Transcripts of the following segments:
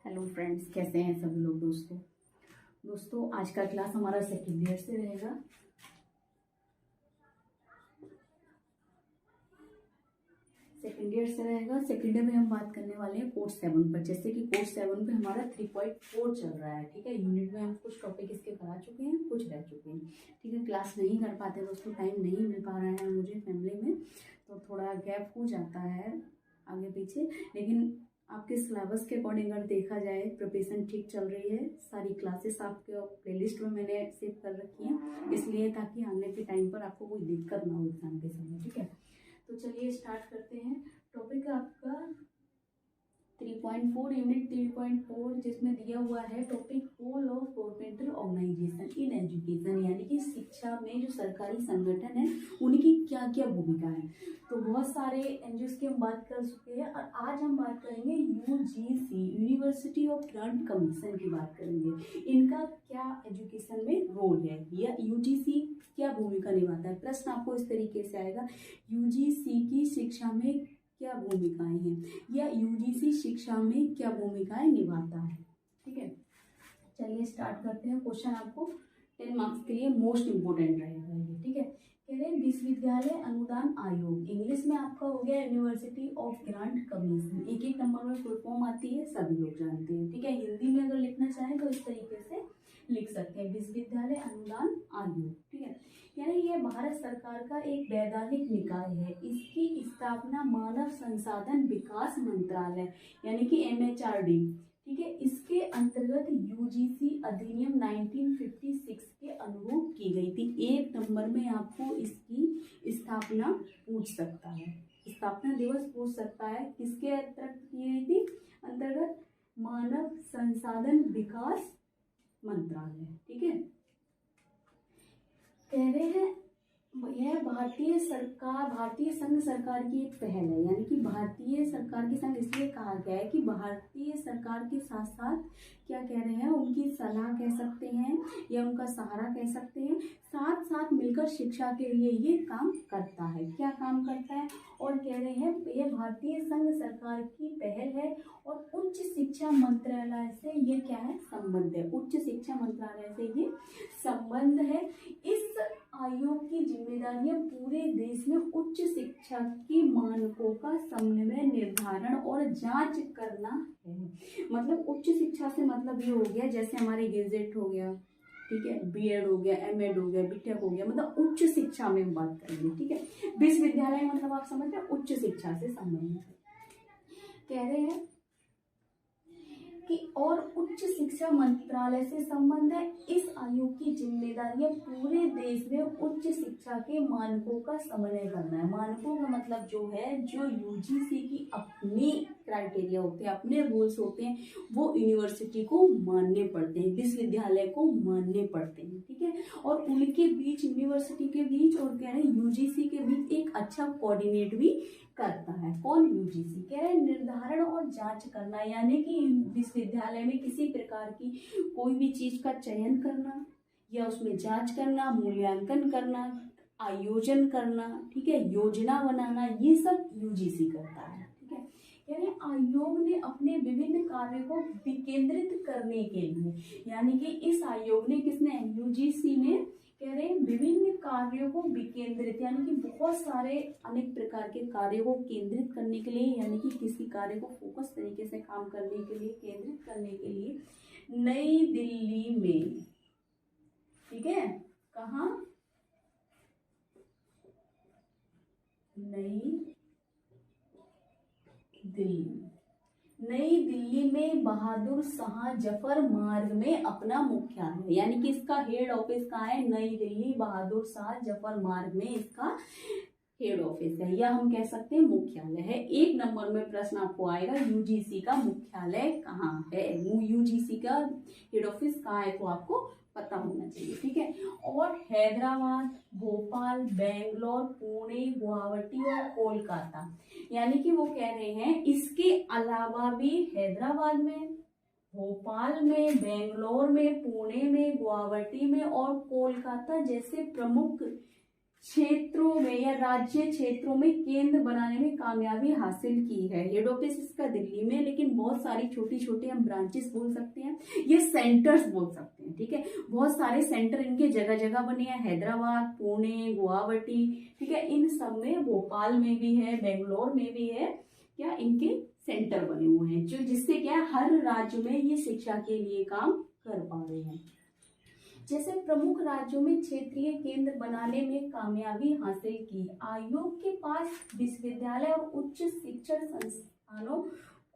Hello friends, कैसे हैं सभी लोग। दोस्तों आज का क्लास हमारा सेकेंड ईयर से रहेगा। सेकेंड ईयर में हम बात करने वाले हैं कोर्स 7 पर। जैसे कि कोर्स 7 पे हमारा 3.4 चल रहा है। ठीक है, यूनिट में हम कुछ टॉपिक इसके करा चुके हैं, कुछ रह चुके हैं। ठीक है, क्लास नहीं कर पाते दोस्तों, टाइम नहीं मिल पा रहा है मुझे फैमिली में, तो थोड़ा गैप हो जाता है आगे पीछे। लेकिन आपके सिलेबस के अकॉर्डिंग अगर देखा जाए, प्रिपरेशन ठीक चल रही है। सारी क्लासेस आपके प्लेलिस्ट में मैंने सेव कर रखी हैं, इसलिए ताकि आने के टाइम पर आपको कोई दिक्कत ना हो एग्जाम के समय। ठीक है, तो चलिए स्टार्ट करते हैं। टॉपिक आपका 3.4 यूनिट 3.4, जिसमें दिया हुआ है topic role of governmental organization in education, यानी कि शिक्षा में जो सरकारी संगठन है उनकी क्या क्या भूमिका है। तो बहुत सारे एनजीओ की हम बात कर चुके हैं, और आज हम बात करेंगे UGC, university of grant commission की बात करेंगे। इनका क्या एजुकेशन में रोल है, या यूजीसी क्या भूमिका निभाता है। प्रश्न आपको इस तरीके से आएगा, यूजीसी की शिक्षा में क्या भूमिकाएं हैं, या यूजीसी शिक्षा में क्या भूमिकाएं निभाता है। ठीक है, चलिए स्टार्ट करते हैं। क्वेश्चन आपको 10 मार्क्स के लिए मोस्ट इंपोर्टेंट रहेगा ये। ठीक है, कह रहे हैं विश्वविद्यालय अनुदान आयोग, इंग्लिश में आपका हो गया यूनिवर्सिटी ऑफ ग्रांट कमीशन। एक एक नंबर में फुल फॉर्म आती है, सभी लोग जानते हैं। ठीक है, हिंदी में अगर लिखना चाहें तो इस तरीके से लिख सकते हैं, विश्वविद्यालय अनुदान आयोग। ठीक है, यानी यह भारत सरकार का एक वैधानिक निकाय है। इसकी स्थापना मानव संसाधन विकास मंत्रालय यानी कि MHRD, ठीक है, इसके अंतर्गत यूजीसी अधिनियम 1956 के अनुरूप की गई थी। एक नंबर में आपको इसकी स्थापना पूछ सकता है, स्थापना दिवस पूछ सकता है। किसके अंतर्गत की गई थी? अंतर्गत मानव संसाधन विकास मंत्रालय। ठीक है, कह रहे हैं यह भारतीय संघ सरकार की एक पहल है, यानी कि भारतीय सरकार की संघ इसलिए कहा गया है कि भारतीय सरकार के साथ साथ क्या कह रहे हैं, उनकी सलाह कह सकते हैं या उनका सहारा कह सकते हैं, साथ साथ मिलकर शिक्षा के लिए ये काम करता है। क्या काम करता है? और कह रहे हैं यह भारतीय संघ सरकार की पहल है और उच्च शिक्षा मंत्रालय से ये क्या है, संबंध है। उच्च शिक्षा मंत्रालय से ये संबंध है। इस आयोग की जिम्मेदारियां पूरे देश में उच्च शिक्षा के मानकों का समन्वय, निर्धारण और जांच करना है। मतलब उच्च शिक्षा से मतलब ये हो गया, जैसे हमारे गेजेट हो गया, ठीक है, बीएड हो गया, एमएड हो गया, बीटेक हो गया, मतलब उच्च शिक्षा में हम बात करेंगे। ठीक है, विश्वविद्यालय मतलब आप समझ रहे हैं उच्च शिक्षा से संबंधित है। कह रहे हैं कि और उच्च शिक्षा मंत्रालय से संबंध है। इस आयोग की जिम्मेदारियां पूरे देश में उच्च शिक्षा के मानकों का समन्वय करना है। मानकों का मतलब जो है, जो यूजीसी की अपनी क्राइटेरिया होते हैं, अपने रूल्स होते हैं, वो यूनिवर्सिटी को मानने पड़ते हैं, विश्वविद्यालय को मानने पड़ते हैं। ठीक है, और उनके बीच, यूनिवर्सिटी के बीच और कह रहे हैं यूजीसी के बीच एक अच्छा कोऑर्डिनेट भी करता है। कौन? यूजीसी। कह रहे हैं निर्धारण और जांच करना, यानी कि विश्वविद्यालय में किसी प्रकार की कोई भी चीज का चयन करना या उसमें जांच करना, मूल्यांकन करना, आयोजन करना, ठीक है, योजना बनाना, ये सब यूजीसी करता है। ठीक है, यानी आयोग ने अपने विभिन्न कार्यों को विकेंद्रित करने के लिए, यानी कि इस आयोग ने, किसने? यूजीसी ने, कह रहे हैं विभिन्न कार्यों को विकेंद्रित, यानी कि बहुत सारे अनेक प्रकार के कार्यों को केंद्रित करने के लिए, यानी कि किसी कार्य को फोकस तरीके से काम करने के लिए, केंद्रित करने के लिए नई दिल्ली में, ठीक है, कहाँ? नई दिल्ली में बहादुर शाह जफर मार्ग में अपना मुख्यालय, यानी कि इसका हेड ऑफिस कहाँ है? नई दिल्ली बहादुर शाह जफर मार्ग में इसका हेड ऑफिस है, या हम कह सकते हैं मुख्यालय है। एक नंबर में प्रश्न आपको आएगा, यूजीसी का मुख्यालय कहाँ है, यूजीसी का हेड ऑफिस कहाँ है, तो आपको पता होना चाहिए। ठीक है, और हैदराबाद, भोपाल, बेंगलोर, पुणे, गुवाहाटी और कोलकाता, यानी कि वो कह रहे हैं इसके अलावा भी हैदराबाद में, भोपाल में, बेंगलोर में, पुणे में, गुवाहाटी में और कोलकाता जैसे प्रमुख क्षेत्रों में या राज्य क्षेत्रों में केंद्र बनाने में कामयाबी हासिल की है। हेड ऑफिस इसका दिल्ली में, लेकिन बहुत सारी छोटी छोटी हम ब्रांचेस बोल सकते हैं, ये सेंटर्स बोल सकते हैं। ठीक है, बहुत सारे सेंटर इनके जगह जगह बने हैं, हैदराबाद, पुणे, गुवाहाटी, ठीक है, इन सब में, भोपाल में भी है, बेंगलोर में भी है, क्या इनके सेंटर बने हुए हैं, जो जिससे क्या हर राज्य में ये शिक्षा के लिए काम कर पा रहे हैं। जैसे प्रमुख राज्यों में क्षेत्रीय केंद्र बनाने में कामयाबी हासिल की। आयोग के पास विश्वविद्यालय और उच्च शिक्षण संस्थानों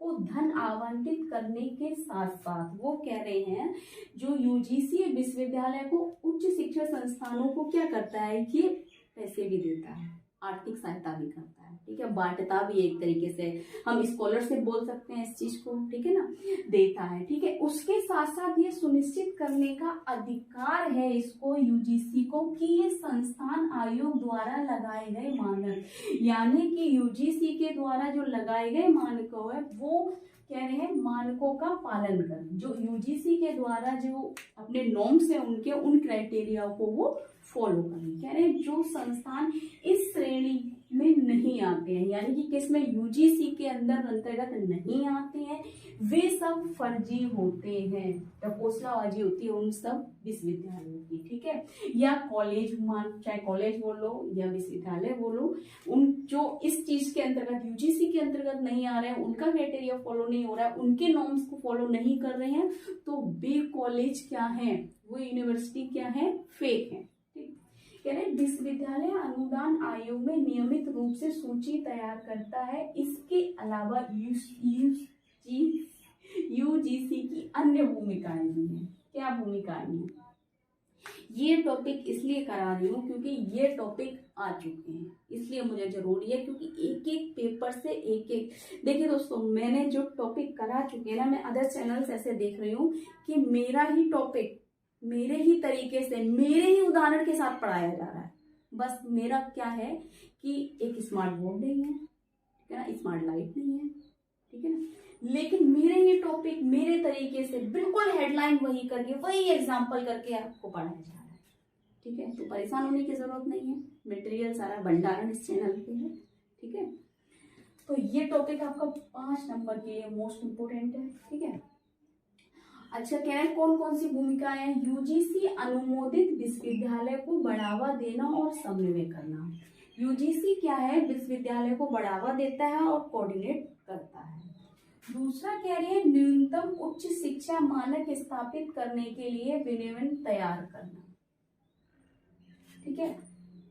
को धन आवंटित करने के साथ साथ वो कह रहे हैं, जो यूजीसी विश्वविद्यालय को उच्च शिक्षण संस्थानों को क्या करता है, ये पैसे भी देता है, आर्थिक सहायता भी करता है। ठीक है, बांटता भी एक तरीके से, हम स्कॉलरशिप बोल सकते हैं इस चीज को। ठीक है ना, देता है। ठीक है, उसके साथ साथ ये सुनिश्चित करने का अधिकार है इसको, यूजीसी को, कि ये संस्थान आयोग द्वारा लगाए गए मानक, यानी कि यूजीसी के द्वारा जो लगाए गए मानक है वो कह रहे हैं मानकों का पालन करें। जो यूजीसी के द्वारा जो अपने नॉर्म्स है उनके, उन क्राइटेरिया को वो फॉलो करें। कह रहे हैं जो संस्थान इस श्रेणी में नहीं आते हैं, यानी कि किसमें, यूजीसी के अंतर्गत नहीं आते हैं, वे सब फर्जी होते हैं, प्रपोजलाबाजी होती है उन सब विश्वविद्यालयों की। ठीक है, या कॉलेज, चाहे कॉलेज बोलो या विश्वविद्यालय बोलो, उन जो इस चीज के अंतर्गत, यूजीसी के अंतर्गत नहीं आ रहे हैं, उनका क्राइटेरिया फॉलो नहीं हो रहा है, उनके नॉर्म्स को फॉलो नहीं कर रहे हैं, तो वे कॉलेज क्या है, वो यूनिवर्सिटी क्या है, फेक है। कह रहे विश्वविद्यालय अनुदान आयोग में नियमित रूप से सूची तैयार करता है। इसके अलावा यूजीसी की अन्य भूमिकाएं भी हैं। क्या भूमिकाएं हैं? ये टॉपिक इसलिए करा रही हूँ क्योंकि ये टॉपिक आ चुके हैं, इसलिए मुझे जरूरी है, क्योंकि एक एक पेपर से एक एक, देखिए दोस्तों, मैंने जो टॉपिक करा चुके हैं ना, मैं अदर चैनल्स ऐसे देख रही हूँ कि मेरा ही टॉपिक मेरे ही तरीके से, मेरे ही उदाहरण के साथ पढ़ाया जा रहा है। बस मेरा क्या है कि एक स्मार्ट बोर्ड नहीं है, ठीक है ना, स्मार्ट लाइट नहीं है, ठीक है ना, लेकिन मेरे ही टॉपिक मेरे तरीके से बिल्कुल हेडलाइन वही करके, वही एग्जाम्पल करके आपको पढ़ाया जा रहा है। ठीक है, तो परेशान होने की जरूरत नहीं है, मटेरियल सारा भंडारण इस चैनल पे है। ठीक है, तो ये टॉपिक आपका 5 नंबर के लिए मोस्ट इम्पोर्टेंट है। ठीक है, अच्छा, कह रहे हैं कौन कौन सी भूमिकाएं हैं? यूजीसी अनुमोदित विश्वविद्यालय को बढ़ावा देना और समन्वय करना। यूजीसी क्या है, विश्वविद्यालय को बढ़ावा देता है और कोऑर्डिनेट करता है। दूसरा कह रहे हैं न्यूनतम उच्च शिक्षा मानक स्थापित करने के लिए विनियमन तैयार करना। ठीक है,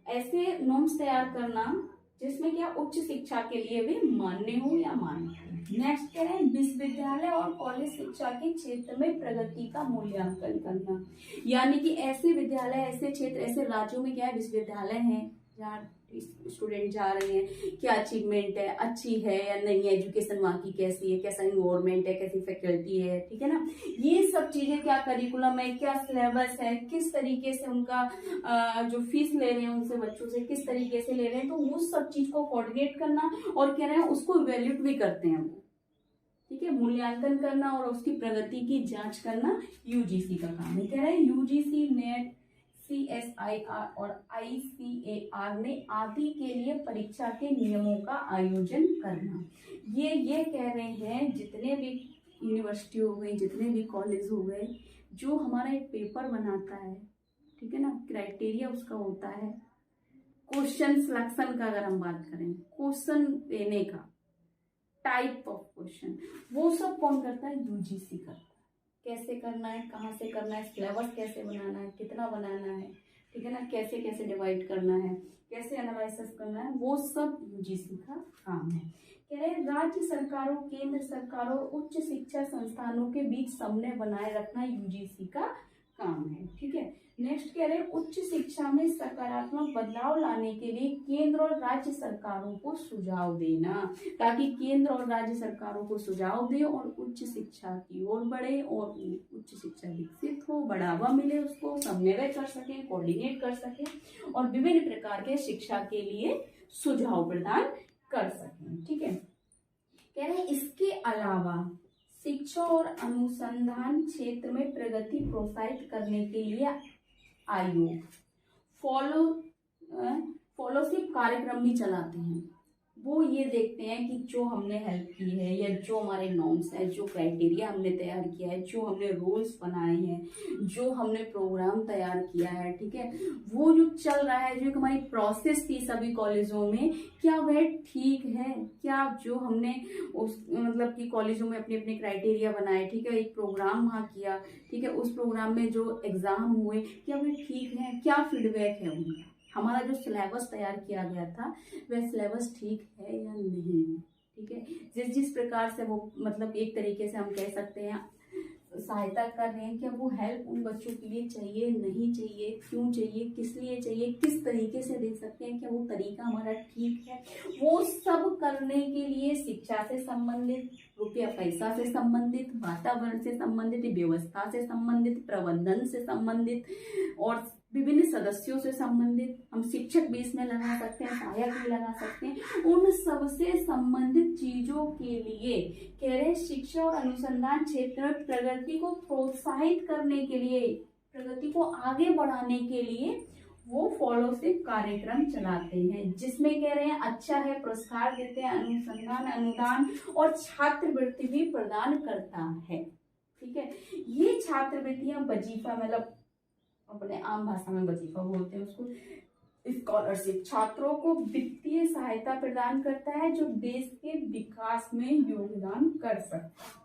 ऐसे नॉर्म्स तैयार करना जिसमें क्या उच्च शिक्षा के लिए भी मान्य हो या मान्य हो। नेक्स्ट कह रहे हैं विश्वविद्यालय और कॉलेज शिक्षा के क्षेत्र में प्रगति का मूल्यांकन करना, यानी कि ऐसे विद्यालय, ऐसे क्षेत्र, ऐसे राज्यों में क्या है, विश्वविद्यालय हैं जहाँ स्टूडेंट जा रहे हैं, क्या अचीवमेंट है, अच्छी है या नहीं है, एजुकेशन वहाँ की कैसी है, कैसा इन्वायरमेंट है, कैसी फैकल्टी है। ठीक है ना, ये सब चीजें, क्या करिकुलम है, क्या सिलेबस है, किस तरीके से उनका जो फीस ले रहे हैं उनसे, बच्चों से किस तरीके से ले रहे हैं, तो वो सब चीज को कोऑर्डिनेट करना, और कह रहे हैं उसको इवेल्यूएट भी करते हैं वो। ठीक है, मूल्यांकन करना और उसकी प्रगति की जांच करना यूजीसी का काम है। कह रहे हैं यूजीसी, नेट, CSIR और ICAR ने आदि के लिए परीक्षा के नियमों का आयोजन करना। ये कह रहे हैं जितने भी यूनिवर्सिटी हो गई, जितने भी कॉलेज हो गए, जो हमारा एक पेपर बनाता है, ठीक है ना, क्राइटेरिया उसका होता है, क्वेश्चन सिलेक्शन का, अगर हम बात करें क्वेश्चन देने का, टाइप ऑफ क्वेश्चन, वो सब कौन करता है? यूजीसी करता है। कैसे करना है, कहाँ से करना है, सिलेबस कैसे बनाना है, कितना बनाना है, ठीक है ना, कैसे कैसे डिवाइड करना है, कैसे एनालिसिस करना है, वो सब यूजीसी का काम है। कह रहे हैं राज्य सरकारों, केंद्र सरकारों और उच्च शिक्षा संस्थानों के बीच समन्वय बनाए रखना यूजीसी का काम है। ठीक है, नेक्स्ट कह रहे हैं उच्च शिक्षा में सकारात्मक बदलाव लाने के लिए केंद्र और राज्य सरकारों को सुझाव देना, ताकि केंद्र और राज्य सरकारों को सुझाव दे और उच्च शिक्षा की ओर बढ़े और उच्च शिक्षा विकसित हो, बढ़ावा मिले, उसको समन्वय कर सके, कोऑर्डिनेट कर सके और विभिन्न प्रकार के शिक्षा के लिए सुझाव प्रदान कर सकें। ठीक है, कह रहे हैं इसके अलावा शिक्षा और अनुसंधान क्षेत्र में प्रगति प्रोत्साहित करने के लिए आयोग फॉलो फॉलोशिप कार्यक्रम भी चलाते हैं। वो ये देखते हैं कि जो हमने हेल्प की है या जो हमारे नॉर्म्स हैं, जो क्राइटेरिया हमने तैयार किया है, जो हमने रूल्स बनाए हैं, जो हमने प्रोग्राम तैयार किया है, ठीक है, वो जो चल रहा है, जो एक हमारी प्रोसेस थी सभी कॉलेजों में, क्या वह ठीक है? क्या जो हमने उस मतलब कि कॉलेजों में अपने अपने क्राइटेरिया बनाए, ठीक है, एक प्रोग्राम वहाँ किया, ठीक है, उस प्रोग्राम में जो एग्जाम हुए, क्या वे ठीक है? क्या फीडबैक है उनका? हमारा जो सिलेबस तैयार किया गया था वह सिलेबस ठीक है या नहीं? ठीक है, जिस जिस प्रकार से वो मतलब एक तरीके से हम कह सकते हैं सहायता कर रहे हैं, क्या वो हेल्प उन बच्चों के लिए चाहिए, नहीं चाहिए, क्यों चाहिए, किस लिए चाहिए, किस तरीके से दे सकते हैं, क्या वो तरीका हमारा ठीक है? वो सब करने के लिए शिक्षा से संबंधित, रुपया पैसा से संबंधित, वातावरण से संबंधित, व्यवस्था से संबंधित, प्रबंधन से संबंधित और विभिन्न सदस्यों से संबंधित, हम शिक्षक भी इसमें लगा सकते हैं, सहायक भी लगा सकते हैं, उन सबसे संबंधित चीजों के लिए कह रहे शिक्षा और अनुसंधान क्षेत्र में प्रगति को प्रोत्साहित करने के लिए, प्रगति को आगे बढ़ाने के लिए वो फॉलोशिप कार्यक्रम चलाते हैं, जिसमें कह रहे हैं अच्छा है, पुरस्कार देते हैं, अनुसंधान अनुदान और छात्रवृत्ति भी प्रदान करता है। ठीक है, ये छात्रवृत्तियां वजीफा मतलब अपने आम भाषा में वजीफा बोलते हैं उसको, स्कॉलरशिप छात्रों को वित्तीय सहायता प्रदान करता है जो देश के विकास में योगदान कर सकता है।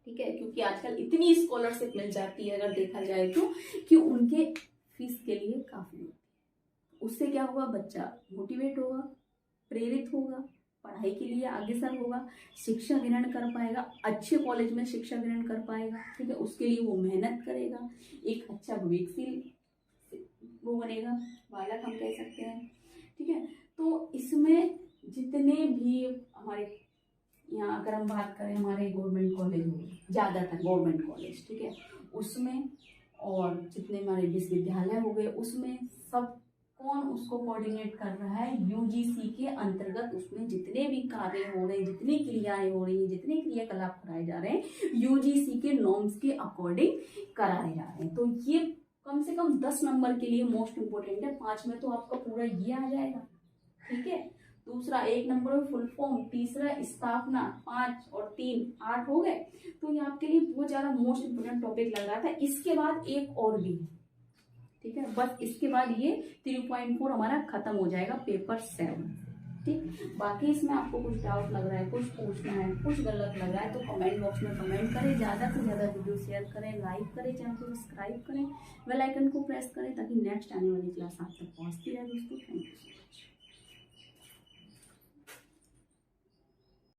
ठीक है, क्योंकि आजकल इतनी स्कॉलरशिप मिल जाती है अगर देखा जाए तो कि उनके फीस के लिए काफी होती है। उससे क्या होगा, बच्चा मोटिवेट होगा, प्रेरित होगा, पढ़ाई के लिए अग्रसर होगा, शिक्षा ग्रहण कर पाएगा, अच्छे कॉलेज में शिक्षा ग्रहण कर पाएगा। ठीक है, उसके लिए वो मेहनत करेगा, एक अच्छा भविष्यशील वो बनेगा, बालक हम कह सकते हैं। ठीक है, तो इसमें जितने भी हमारे यहाँ अगर हम बात करें हमारे गवर्नमेंट कॉलेज में, ज़्यादातर गवर्नमेंट कॉलेज, ठीक है, उसमें और जितने हमारे विश्वविद्यालय हो गए उसमें सब कौन उसको कोऑर्डिनेट कर रहा है, यूजीसी के अंतर्गत उसमें जितने भी कार्य हो रहे हैं, जितनी क्रियाएं हो रही हैं, जितने क्रियाकलाप कराए जा रहे हैं यूजीसी के नॉर्म्स के अकॉर्डिंग कराए जा रहे हैं। तो ये कम से कम 10 नंबर के लिए मोस्ट इम्पोर्टेंट है, 5 में तो आपका पूरा ये आ जाएगा। ठीक है, दूसरा 1 नंबर में फुल फॉर्म, तीसरा स्थापना, 5 और 3 8 हो गए। तो ये आपके लिए बहुत ज्यादा मोस्ट इम्पोर्टेंट टॉपिक लग रहा था। इसके बाद एक और भी है, ठीक है, बस इसके बाद ये 3.4 हमारा खत्म हो जाएगा पेपर 7। ठीक, बाकी इसमें आपको कुछ डाउट लग रहा है, कुछ पूछना है, कुछ गलत लग रहा है तो कमेंट बॉक्स में कमेंट करें, ज़्यादा से ज़्यादा वीडियो शेयर करें, लाइक करें, चैनल को सब्सक्राइब करें, बेल आइकन को प्रेस करें ताकि नेक्स्ट आने वाली क्लास आप तक पहुँचती रहे दोस्तों। Thank you.